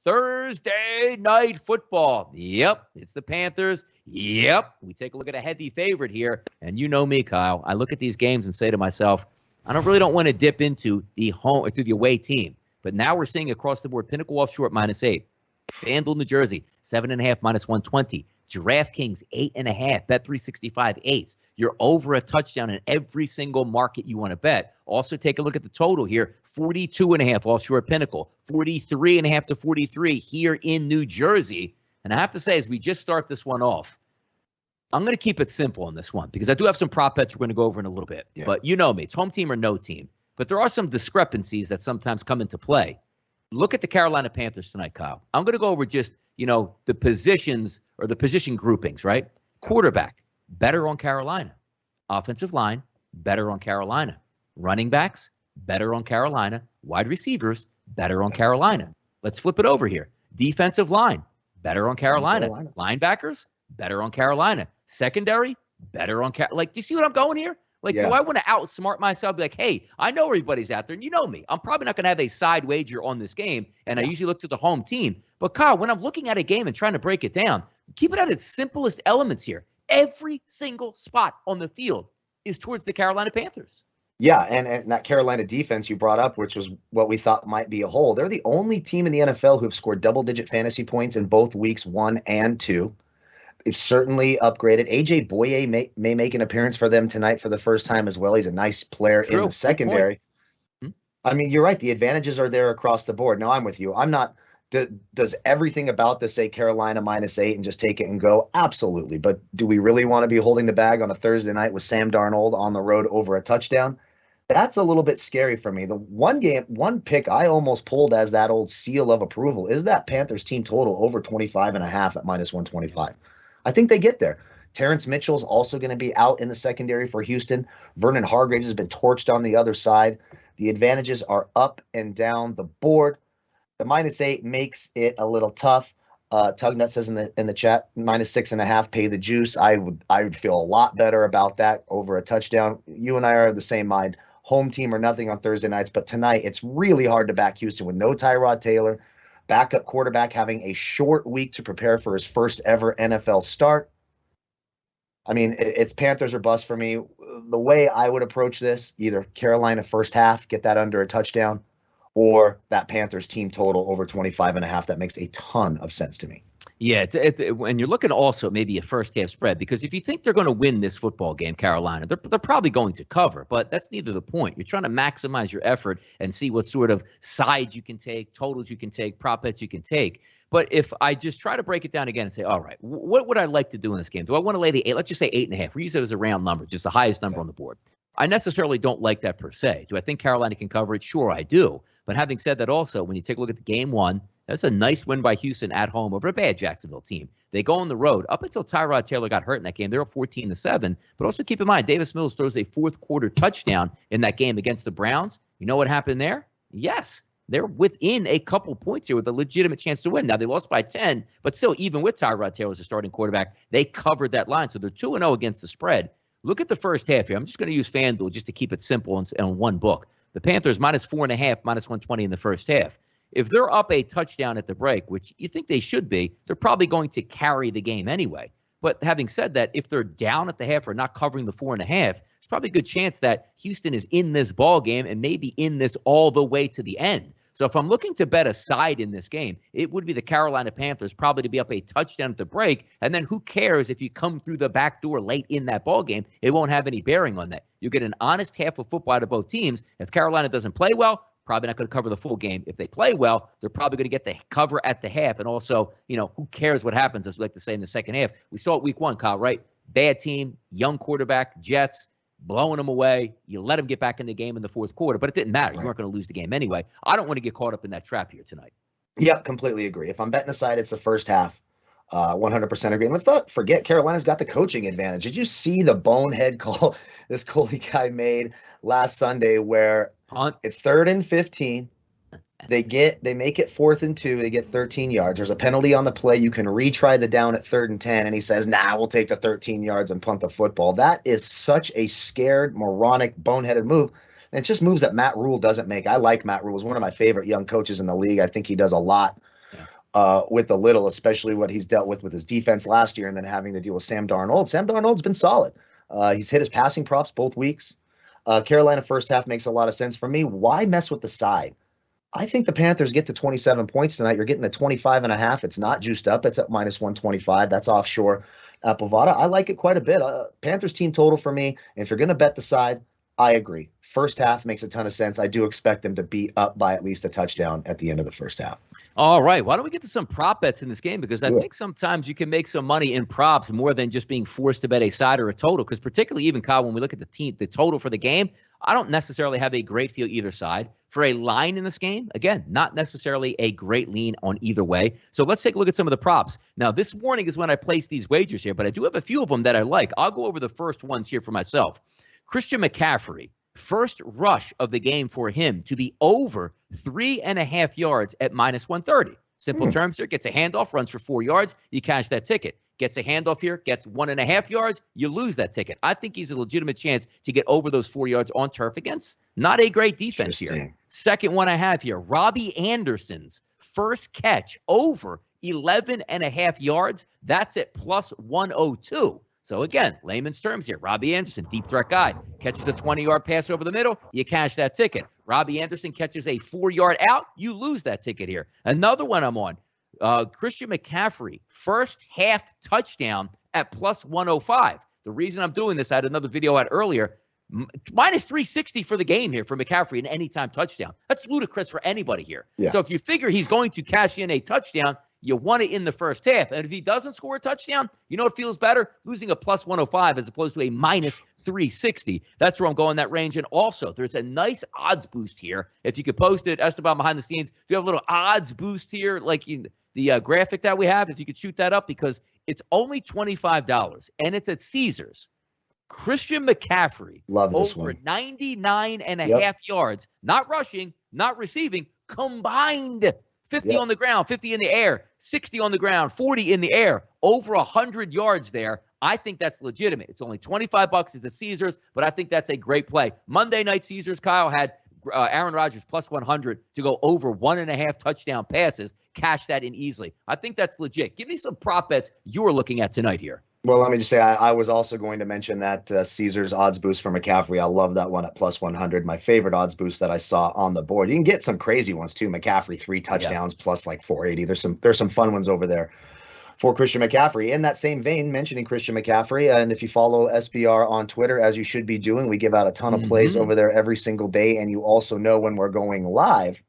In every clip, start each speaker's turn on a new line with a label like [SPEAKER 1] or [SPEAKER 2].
[SPEAKER 1] Thursday night football. Yep, it's the Panthers. Yep, we take a look at a heavy favorite here. And you know me, Kyle. I look at these games and say to myself, I don't want to dip into the home or through the away team. But now we're seeing across the board, Pinnacle offshore -8. FanDuel, New Jersey, 7.5 -120. DraftKings, 8.5. Bet365, 8. You're over a touchdown in every single market you want to bet. Also, take a look at the total here. 42.5 offshore at Pinnacle. 43.5 to 43 here in New Jersey. And I have to say, as we just start this one off, I'm going to keep it simple on this one because I do have some prop bets we're going to go over in a little bit. Yeah. But you know me, it's home team or no team. But there are some discrepancies that sometimes come into play. Look at the Carolina Panthers tonight, Kyle. I'm going to go over just, the positions or the position groupings, right? Quarterback, better on Carolina. Offensive line, better on Carolina. Running backs, better on Carolina. Wide receivers, better on Carolina. Let's flip it over here. Defensive line, better on Carolina. Linebackers, better on Carolina. Secondary, better on Carolina. Do you see what I'm going here? Do I want to outsmart myself? Be like, hey, I know everybody's out there, and you know me. I'm probably not going to have a side wager on this game, and I usually look to the home team. But, Kyle, when I'm looking at a game and trying to break it down, keep it at its simplest elements here. Every single spot on the field is towards the Carolina Panthers.
[SPEAKER 2] Yeah, and that Carolina defense you brought up, which was what we thought might be a hole, they're the only team in the NFL who've scored double-digit fantasy points in both weeks 1 and 2. They've certainly upgraded. A.J. Boye may make an appearance for them tonight for the first time as well. He's a nice player in the secondary. I mean, you're right. The advantages are there across the board. No, I'm with you. I'm not does everything about this say Carolina -8 and just take it and go? Absolutely. But do we really want to be holding the bag on a Thursday night with Sam Darnold on the road over a touchdown? That's a little bit scary for me. The one pick I almost pulled as that old seal of approval is that Panthers team total over 25.5 at -125. I think they get there. Terrence Mitchell's also going to be out in the secondary for Houston. Vernon Hargreaves has been torched on the other side. The advantages are up and down the board. The -8 makes it a little tough. Tugnut says in the chat, -6.5, pay the juice. I would feel a lot better about that over a touchdown. You and I are of the same mind. Home team or nothing on Thursday nights, but tonight it's really hard to back Houston with no Tyrod Taylor. Backup quarterback having a short week to prepare for his first ever NFL start. I mean, it's Panthers or bust for me. The way I would approach this, either Carolina first half, get that under a touchdown, or that Panthers team total over 25.5. That makes a ton of sense to me.
[SPEAKER 1] Yeah, and you're looking also maybe a first-half spread, because if you think they're going to win this football game, Carolina, they're probably going to cover, but that's neither the point. You're trying to maximize your effort and see what sort of sides you can take, totals you can take, prop bets you can take. But if I just try to break it down again and say, all right, what would I like to do in this game? Do I want to lay the 8? Let's just say 8.5. We use it as a round number, just the highest number on the board. I necessarily don't like that per se. Do I think Carolina can cover it? Sure, I do. But having said that also, when you take a look at the game one, that's a nice win by Houston at home over a bad Jacksonville team. They go on the road. Up until Tyrod Taylor got hurt in that game, they're up 14-7. But also keep in mind, Davis Mills throws a fourth-quarter touchdown in that game against the Browns. You know what happened there? Yes, they're within a couple points here with a legitimate chance to win. Now, they lost by 10, but still, even with Tyrod Taylor as the starting quarterback, they covered that line. So they're 2-0 against the spread. Look at the first half here. I'm just going to use FanDuel just to keep it simple and one book. The Panthers -4.5, -120 in the first half. If they're up a touchdown at the break, which you think they should be, they're probably going to carry the game anyway. But having said that, if they're down at the half or not covering the 4.5, it's probably a good chance that Houston is in this ball game and maybe in this all the way to the end. So if I'm looking to bet a side in this game, it would be the Carolina Panthers probably to be up a touchdown at the break. And then who cares if you come through the back door late in that ball game? It won't have any bearing on that. You get an honest half of football out of both teams. If Carolina doesn't play well, probably not going to cover the full game. If they play well, they're probably going to get the cover at the half. And also, who cares what happens, as we like to say, in the second half. We saw it week one, Kyle, right? Bad team, young quarterback, Jets, blowing them away. You let them get back in the game in the fourth quarter, but it didn't matter. Right. You weren't going to lose the game anyway. I don't want to get caught up in that trap here tonight.
[SPEAKER 2] Yep, completely agree. If I'm betting aside, it's the first half. 100% agree. And let's not forget, Carolina's got the coaching advantage. Did you see the bonehead call this Coley guy made last Sunday where it's 3rd and 15? They make it 4th and 2. They get 13 yards. There's a penalty on the play. You can retry the down at 3rd and 10. And he says, nah, we'll take the 13 yards and punt the football. That is such a scared, moronic, boneheaded move. And it's just moves that Matt Rule doesn't make. I like Matt Rule. He's one of my favorite young coaches in the league. I think he does a lot with a little, especially what he's dealt with his defense last year and then having to deal with Sam Darnold. Sam Darnold's been solid. He's hit his passing props both weeks. Carolina first half makes a lot of sense for me. Why mess with the side? I think the Panthers get to 27 points tonight. You're getting the 25.5. It's not juiced up. It's at -125. That's offshore at Bovada. I like it quite a bit. Panthers team total for me. If you're going to bet the side, I agree. First half makes a ton of sense. I do expect them to be up by at least a touchdown at the end of the first half.
[SPEAKER 1] All right. Why don't we get to some prop bets in this game? Because I think sometimes you can make some money in props more than just being forced to bet a side or a total. Because particularly even, Kyle, when we look at the total for the game, I don't necessarily have a great feel either side. For a line in this game, again, not necessarily a great lean on either way. So let's take a look at some of the props. Now, this morning is when I placed these wagers here, but I do have a few of them that I like. I'll go over the first ones here for myself. Christian McCaffrey, first rush of the game for him to be over 3.5 yards at -130. Simple terms here, gets a handoff, runs for 4 yards, you cash that ticket. Gets a handoff here, gets 1.5 yards, you lose that ticket. I think he's a legitimate chance to get over those 4 yards on turf against not a great defense here. Second one I have here, Robbie Anderson's first catch over 11.5 yards. That's at +102. So again, layman's terms here. Robbie Anderson, deep threat guy, catches a 20-yard pass over the middle, you cash that ticket. Robbie Anderson catches a 4-yard out, you lose that ticket here. Another one I'm on. Christian McCaffrey, first half touchdown at +105. The reason I'm doing this, I had another video out earlier, -360 for the game here for McCaffrey, an anytime touchdown. That's ludicrous for anybody here. Yeah. So if you figure he's going to cash in a touchdown, you want it in the first half. And if he doesn't score a touchdown, you know what feels better? Losing a +105 as opposed to a -360. That's where I'm going that range. And also, there's a nice odds boost here. If you could post it, Esteban behind the scenes, do you have a little odds boost here, like in the graphic that we have? If you could shoot that up, because it's only $25 and it's at Caesars. Christian McCaffrey,
[SPEAKER 2] love this
[SPEAKER 1] over
[SPEAKER 2] one.
[SPEAKER 1] 99.5 yards, not rushing, not receiving, combined. 50 on the ground, 50 in the air, 60 on the ground, 40 in the air, over 100 yards there. I think that's legitimate. It's only $25. It's at Caesars, but I think that's a great play. Monday night Caesars, Kyle, had Aaron Rodgers +100 to go over 1.5 touchdown passes. Cash that in easily. I think that's legit. Give me some prop bets you are looking at tonight here.
[SPEAKER 2] Well, let me just say, I was also going to mention that Caesars odds boost for McCaffrey. I love that one at +100. My favorite odds boost that I saw on the board. You can get some crazy ones too. McCaffrey 3 touchdowns plus like 480. There's some fun ones over there for Christian McCaffrey. In that same vein, mentioning Christian McCaffrey, and if you follow SBR on Twitter, as you should be doing, we give out a ton of plays over there every single day, and you also know when we're going live.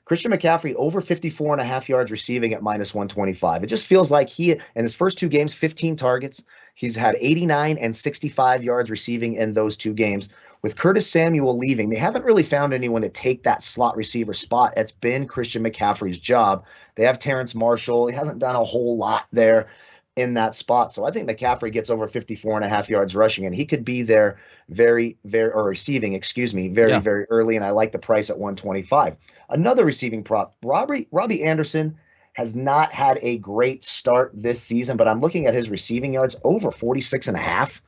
[SPEAKER 2] Christian McCaffrey over 54.5 yards receiving at -125. It just feels like he, in his first 2 games, 15 targets. He's had 89 and 65 yards receiving in those 2 games. With Curtis Samuel leaving, they haven't really found anyone to take that slot receiver spot. It's been Christian McCaffrey's job. They have Terrence Marshall. He hasn't done a whole lot there in that spot. So I think McCaffrey gets over 54.5 yards rushing, and he could be there very early, and I like the price at 125. Another receiving prop, Robbie Anderson has not had a great start this season, but I'm looking at his receiving yards over 46.5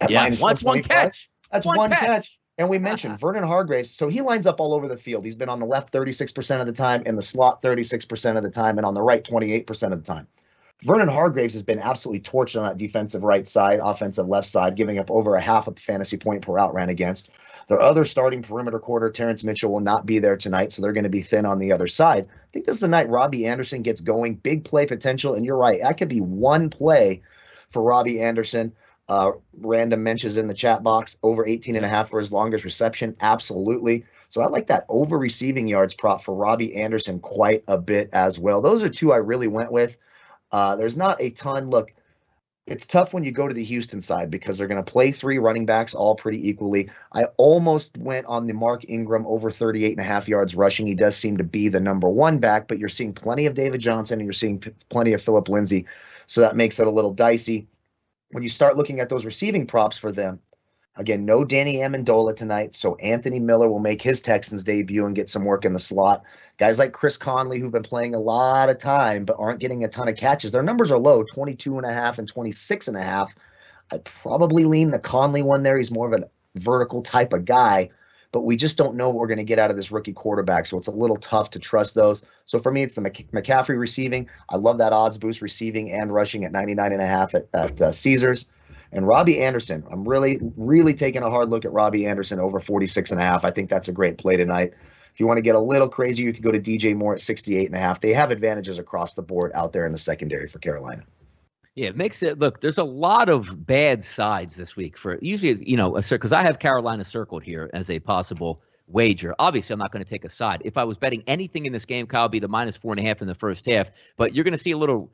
[SPEAKER 2] at
[SPEAKER 1] one catch.
[SPEAKER 2] That's one catch. And we mentioned Vernon Hargreaves. So he lines up all over the field. He's been on the left 36% of the time, in the slot 36% of the time, and on the right 28% of the time. Vernon Hargreaves has been absolutely torched on that defensive right side, offensive left side, giving up over a half a fantasy point per out ran against. Their other starting perimeter quarter, Terrence Mitchell, will not be there tonight, so they're going to be thin on the other side. I think this is the night Robbie Anderson gets going. Big play potential, and you're right. That could be one play for Robbie Anderson. Random mentions in the chat box, over 18.5 for his longest reception. Absolutely. So I like that over receiving yards prop for Robbie Anderson quite a bit as well. Those are 2 I really went with. There's not a ton. Look, it's tough when you go to the Houston side because they're going to play 3 running backs all pretty equally. I almost went on the Mark Ingram over 38.5 yards rushing. He does seem to be the number 1 back, but you're seeing plenty of David Johnson and you're seeing plenty of Phillip Lindsay. So that makes it a little dicey. When you start looking at those receiving props for them, again, no Danny Amendola tonight, so Anthony Miller will make his Texans debut and get some work in the slot. Guys like Chris Conley, who've been playing a lot of time but aren't getting a ton of catches. Their numbers are low, 22.5 and 26.5. I'd probably lean the Conley one there. He's more of a vertical type of guy. but we just don't know what we're going to get out of this rookie quarterback. So it's a little tough to trust those. So for me, it's the McCaffrey receiving. I love that odds boost receiving and rushing at 99.5 at Caesars. And Robbie Anderson, I'm really, really taking a hard look at Robbie Anderson over 46.5. I think that's a great play tonight. If you want to get a little crazy, you could go to DJ Moore at 68.5. They have advantages across the board out there in the secondary for Carolina.
[SPEAKER 1] Yeah, it makes it look. There's a lot of bad sides this week for usually, because I have Carolina circled here as a possible wager. Obviously, I'm not going to take a side. If I was betting anything in this game, Kyle, it'd be the -4.5 in the first half. But you're going to see a little,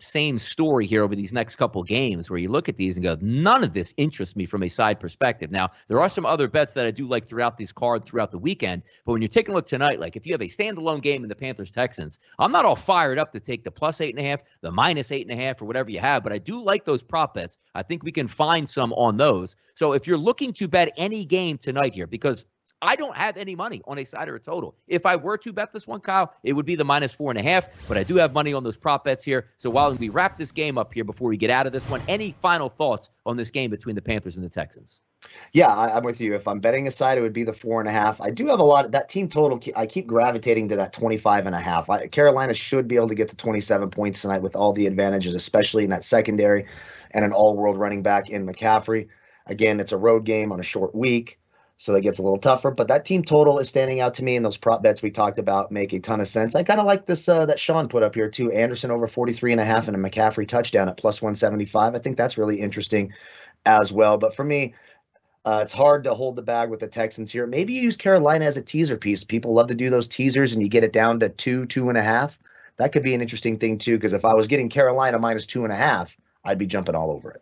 [SPEAKER 1] same story here over these next couple games where you look at these and go, none of this interests me from a side perspective. Now, there are some other bets that I do like throughout these cards throughout the weekend. But when you're taking a look tonight, like if you have a standalone game in the Panthers Texans, I'm not all fired up to take the +8.5, the -8.5, or whatever you have. But I do like those prop bets. I think we can find some on those. So if you're looking to bet any game tonight here, because I don't have any money on a side or a total. If I were to bet this one, Kyle, it would be the -4.5, but I do have money on those prop bets here. So while we wrap this game up here before we get out of this one, any final thoughts on this game between the Panthers and the Texans?
[SPEAKER 2] Yeah, I'm with you. If I'm betting a side, it would be the 4.5. I do have a lot of that team total. I keep gravitating to that 25.5. Carolina should be able to get to 27 points tonight with all the advantages, especially in that secondary and an all-world running back in McCaffrey. Again, it's a road game on a short week, so that gets a little tougher. But that team total is standing out to me, and those prop bets we talked about make a ton of sense. I kind of like this that Sean put up here too. Anderson over 43.5 and a McCaffrey touchdown at +175. I think that's really interesting as well. But for me, it's hard to hold the bag with the Texans here. Maybe you use Carolina as a teaser piece. People love to do those teasers, and you get it down to 2.5. That could be an interesting thing too, because if I was getting Carolina -2.5, I'd be jumping all over it.